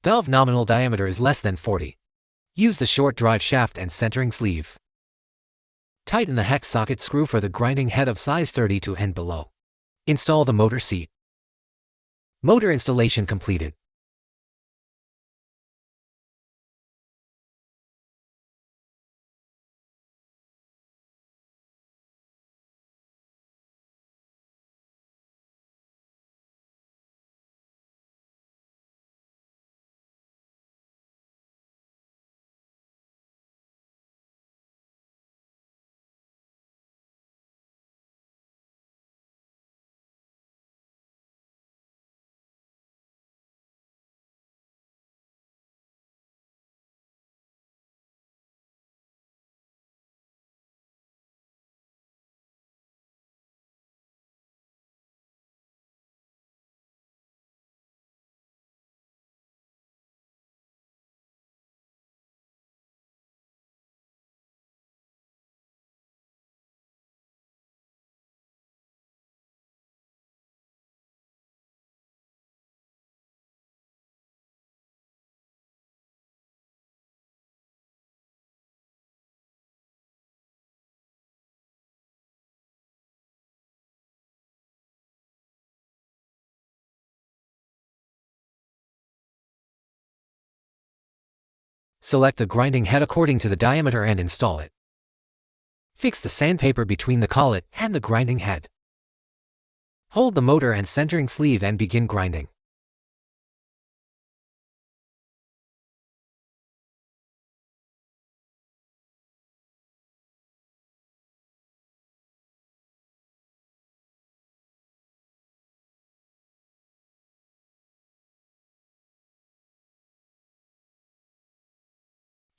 Valve nominal diameter is less than 40. Use the short drive shaft and centering sleeve. Tighten the hex socket screw for the grinding head of size 32 and below. Install the motor seat. Motor installation completed. Select the grinding head according to the diameter and install it. Fix the sandpaper between the collet and the grinding head. Hold the motor and centering sleeve and begin grinding.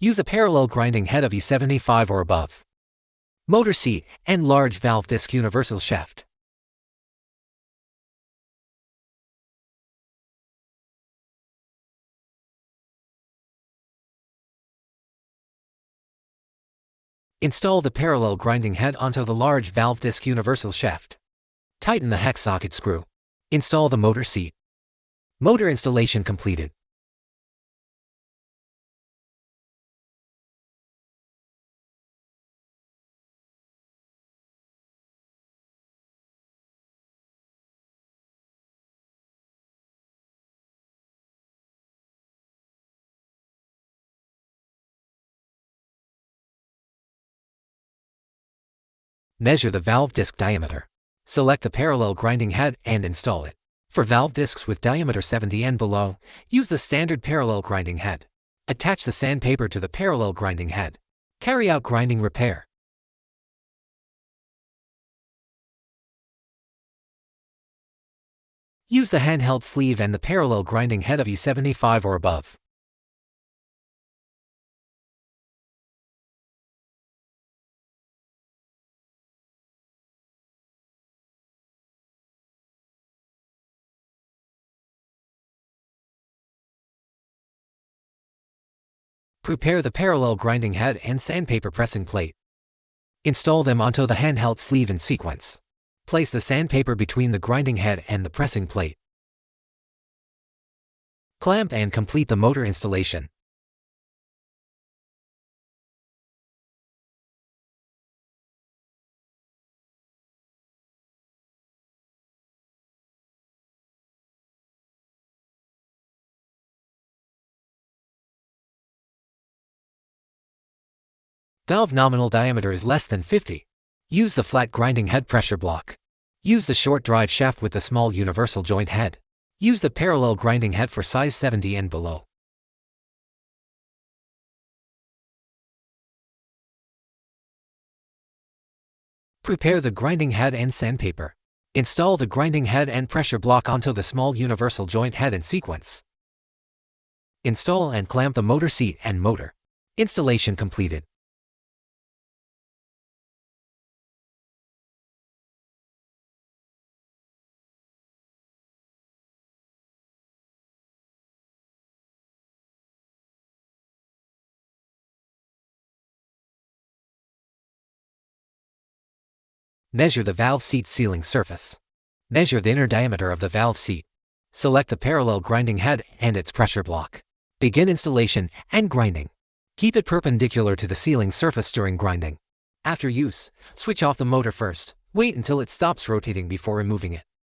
Use a parallel grinding head of E75 or above. Motor seat and large valve disc universal shaft. Install the parallel grinding head onto the large valve disc universal shaft. Tighten the hex socket screw. Install the motor seat. Motor installation completed. Measure the valve disc diameter. Select the parallel grinding head and install it. For valve discs with diameter 70 and below, use the standard parallel grinding head. Attach the sandpaper to the parallel grinding head. Carry out grinding repair. Use the handheld sleeve and the parallel grinding head of E75 or above. Prepare the parallel grinding head and sandpaper pressing plate. Install them onto the handheld sleeve in sequence. Place the sandpaper between the grinding head and the pressing plate. Clamp and complete the motor installation. Valve nominal diameter is less than 50. Use the flat grinding head pressure block. Use the short drive shaft with the small universal joint head. Use the parallel grinding head for size 70 and below. Prepare the grinding head and sandpaper. Install the grinding head and pressure block onto the small universal joint head in sequence. Install and clamp the motor seat and motor. Installation completed. Measure the valve seat sealing surface. Measure the inner diameter of the valve seat. Select the parallel grinding head and its pressure block. Begin installation and grinding. Keep it perpendicular to the sealing surface during grinding. After use, switch off the motor first. Wait until it stops rotating before removing it.